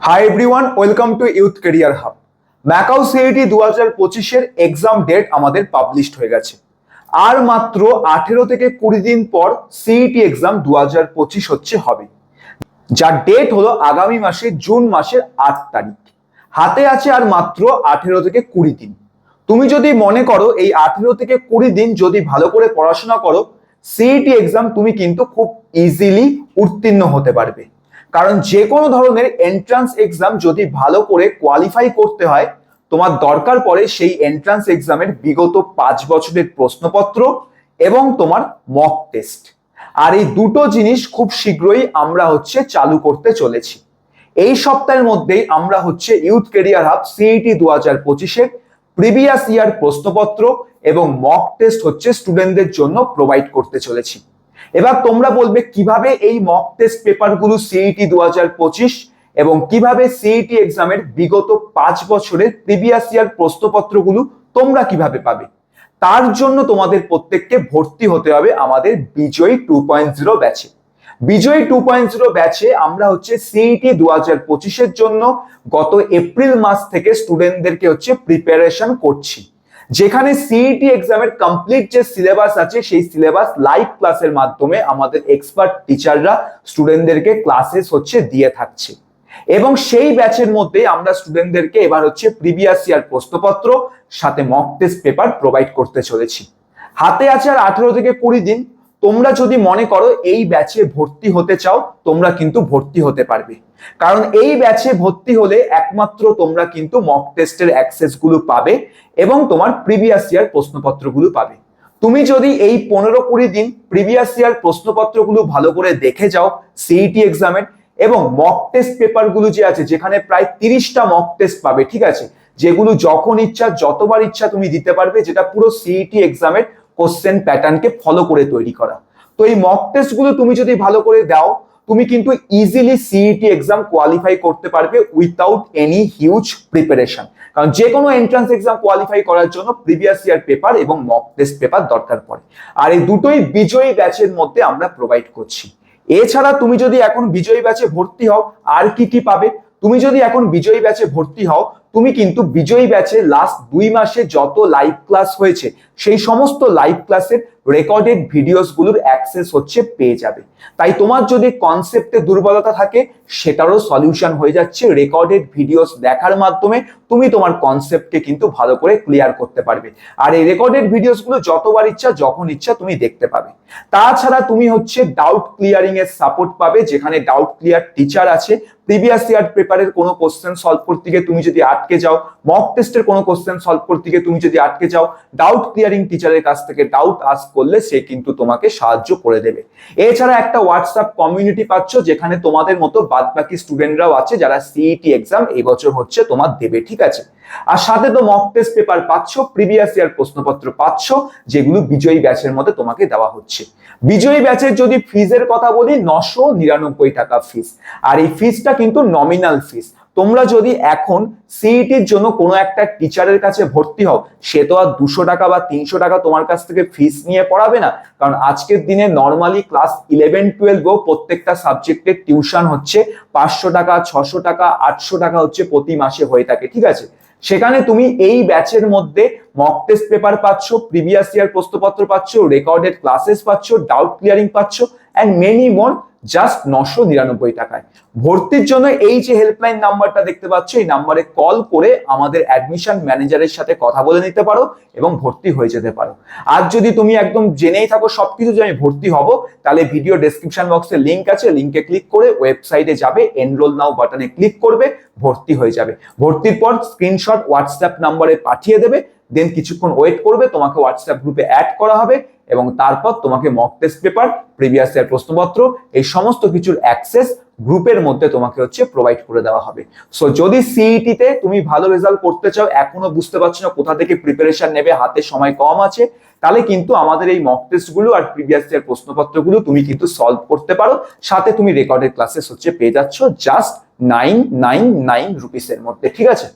High everyone, welcome to Youth Career Hub. MAKAUT CET 2025-এর exam date আমাদের published হয়ে গেছে। আর মাত্র 18 থেকে 20 দিন পর সিইটি এক্সাম 2025 হবে, যার ডেট হলো আগামী মাসে জুন মাসের 8 তারিখ। হাতে আছে আর মাত্র 18 থেকে 20 দিন। তুমি যদি মনে করো এই 18 থেকে 20 দিন যদি ভালো করে পড়াশোনা করো, সিইটি এক্সাম তুমি কিন্তু খুব ইজিলি উত্তীর্ণ হতে পারবে। কারণ যে কোনো ধরনের এন্ট্রান্স এক্সাম যদি ভালো করে কোয়ালিফাই করতে হয়, তোমার দরকার পড়ে সেই এন্ট্রান্স এক্সামের বিগত 5 বছরের প্রশ্নপত্র এবং তোমার মক টেস্ট। আর এই দুটো জিনিস খুব শীঘ্রই আমরা চালু করতে চলেছি। এই সপ্তাহের মধ্যেই আমরা ইউথ ক্যারিয়ার হাব সিইটি 2025-এর প্রিভিয়াস ইয়ার প্রশ্নপত্র এবং মক টেস্ট স্টুডেন্টদের জন্য প্রোভাইড করতে চলেছি। এবার তোমরা বলবে কিভাবে এই মক টেস্ট পেপারগুলো সিইটি 2025 এবং কিভাবে সিইটি এক্সামের বিগত 5 বছরের প্রিভিয়াস ইয়ার প্রশ্নপত্রগুলো তোমরা কিভাবে পাবে। তার জন্য তোমাদের প্রত্যেককে ভর্তি হতে হবে আমাদের বিজয়ী 2.0 ব্যাচে। বিজয়ী 2.0 ব্যাচে আমরা সিইটি 2025-এর জন্য গত এপ্রিল মাস থেকে স্টুডেন্টদেরকে প্রিপারেশন করছি, যেখানে সিইটি এক্সামের কমপ্লিট যে সিলেবাস আছে সেই সিলেবাস লাইভ ক্লাসের মাধ্যমে আমাদের এক্সপার্ট টিচাররা স্টুডেন্টদেরকে ক্লাসেস দিয়ে থাকছে। এবং সেই ব্যাচের মধ্যে আমরা স্টুডেন্টদেরকে এবার প্রিভিয়াস ইয়ার প্রশ্নপত্র সাথে মক টেস্ট পেপার প্রোভাইড করতে চলেছি। হাতে আছে আর 18 থেকে 20 দিন। তোমরা যদি মনে করো এই ব্যাচে ভর্তি হতে চাও, তোমরা কিন্তু ভর্তি হতে পারবে। কারণ এই ব্যাচে ভর্তি হলে একমাত্র তোমরা কিন্তু মক টেস্টের অ্যাক্সেস গুলো পাবে এবং তোমার প্রিভিয়াস ইয়ার প্রশ্নপত্রগুলো পাবে। তুমি যদি এই 15-20 দিন প্রিভিয়াস ইয়ার প্রশ্নপত্রগুলো ভালো করে দেখে যাও সিইটি এক্সামের, এবং মক টেস্ট পেপারগুলো যে আছে, যেখানে প্রায় 30টা মক টেস্ট পাবে, ঠিক আছে, যেগুলো যখন ইচ্ছা যতবার ইচ্ছা তুমি দিতে পারবে, যেটা পুরো সিইটি এক্সামের কোশ্চেন প্যাটার্নকে ফলো করে তৈরি করা। তো এই মক টেস্ট গুলো তুমি যদি ভালো করে দাও, তুমি কিন্তু ইজিলি সিইটি এক্সাম কোয়ালিফাই করতে পারবে উইথাউট এনি হিউজ প্রিপারেশন। কারণ যে কোনো এন্ট্রান্স এক্সাম কোয়ালিফাই করার জন্য প্রিভিয়াস ইয়ার পেপার এবং মক টেস্ট পেপার দরকার পড়ে। আর এই দুটোই বিজয়ী ব্যাচের মধ্যে আমরা প্রোভাইড করছি। এছাড়া তুমি যদি এখন বিজয়ী ব্যাচে ভর্তি হও, আর কি কি পাবে? তুমি যদি এখন বিজয়ী ব্যাচে ভর্তি হও, তুমি কিন্তু বিজয়ী ব্যাচে লাস্ট 2 মাসে যত লাইভ ক্লাস হয়েছে সেই সমস্ত লাইভ ক্লাসের রেকর্ডেড ভিডিওস গুলোর অ্যাক্সেস পেয়ে যাবে। তাই তোমার যদি কনসেপ্টে দুর্বলতা থাকে, সেটারও সলিউশন হয়ে যাচ্ছে রেকর্ডেড ভিডিওস দেখার মাধ্যমে। তুমি তোমার কনসেপ্টকে কিন্তু ভালো করে ক্লিয়ার করতে পারবে। আর এই রেকর্ডেড ভিডিওস গুলো যতবার ইচ্ছা যখন ইচ্ছা তুমি দেখতে পাবে। তাছাড়া তুমি ডাউট ক্লিয়ারিং এর সাপোর্ট পাবে, যেখানে ডাউট ক্লিয়ার টিচার আছে। প্রিভিয়াস ইয়ার পেপারের কোনো কোশ্চেন সলভ করতে গিয়ে তুমি যদি আটকে যাও, মক টেস্টের কোনো কোশ্চেন সলভ করতে গিয়ে তুমি যদি আটকে যাও, ডাউট ক্লিয়ারিং টিচারের কাছ থেকে ডাউট আস্ক করলে সে কিন্তু তোমাকে সাহায্য করে দেবে। এছাড়া একটা হোয়াটসঅ্যাপ কমিউনিটি পাচ্ছ, যেখানে তোমাদের মতো বাদবাকি স্টুডেন্টরাও আছে যারা সিইটি এক্সাম এই বছর তোমার দেবে, ঠিক আছে। আর সাথে তো মক টেস্ট পেপার পাচ্ছ, প্রিভিয়াস ইয়ার প্রশ্নপত্র পাচ্ছ, যেগুলো বিজয়ী ব্যাচের মধ্যে তোমাকে দেওয়া হচ্ছে। বিজয়ী ব্যাচের যদি ফিজের কথা বলি, 999 টাকা ফিস। আর এই ফিসটা কিন্তু নমিনাল ফিস। তোমরা যদি এখন সিইটির জন্য কোনো একটা টিচারের কাছে ভর্তি হও, সে তো আর 200 টাকা বা 300 টাকা তোমার কাছ থেকে ফিস নিয়ে পড়াবে না। কারণ আজকের দিনে নর্মালি ক্লাস 11-12 প্রত্যেকটা সাবজেক্টের টিউশন 500 টাকা, 600 টাকা, 800 টাকা প্রতি মাসে হয়ে থাকে, ঠিক আছে। সেখানে তুমি এই ব্যাচের মধ্যে মক টেস্ট পেপার পাচ্ছ, প্রিভিয়াস ইয়ার প্রশ্নপত্র পাচ্ছ, রেকর্ডেড ক্লাসেস পাচ্ছ, ডাউট ক্লিয়ারিং পাচ্ছ, এন্ড মেনি মোর, জাস্ট 999 টাকায়। ভর্তির জন্য এই যে হেল্পলাইন নাম্বারটা দেখতে পাচ্ছ, এই নাম্বারে কল করে আমাদের অ্যাডমিশন ম্যানেজারের সাথে কথা বলে নিতে পারো এবং ভর্তি হয়ে যেতে পারো। আর যদি তুমি একদম জেনেই থাকো সবকিছু যে আমি ভর্তি হব, তাহলে ভিডিও ডেসক্রিপশন বক্সে লিংক আছে, লিংকে ক্লিক করে ওয়েবসাইটে যাবে, এনরোল নাও বাটনে ক্লিক করবে, ভর্তি হয়ে যাবে। ভর্তির পর স্ক্রিনশট হোয়াটসঅ্যাপ নাম্বারে পাঠিয়ে দেবে, দেন কিছুক্ষণ ওয়েট করবে, তোমাকে হোয়াটসঅ্যাপ গ্রুপে অ্যাড করা হবে এবং তারপর তোমাকে mock test paper, previous year প্রশ্নপত্র, এই সমস্ত কিছুর অ্যাক্সেস গ্রুপের মধ্যে তোমাকে প্রোভাইড করে দেওয়া হবে। সো যদি সিইটি তে তুমি ভালো রেজাল্ট করতে চাও, এখনো বুঝতে পারছো না কোথা থেকে প্রিপারেশন নেবে, হাতে সময় কম আছে, তাহলে কিন্তু আমাদের এই মক টেস্ট গুলো আর প্রিভিয়াস ইয়ার প্রশ্নপত্রগুলো তুমি কিন্তু সলভ করতে পারো। সাথে তুমি রেকর্ডেড ক্লাসেস পেয়ে যাচ্ছ জাস্ট 999 রুপিসের মধ্যে, ঠিক আছে।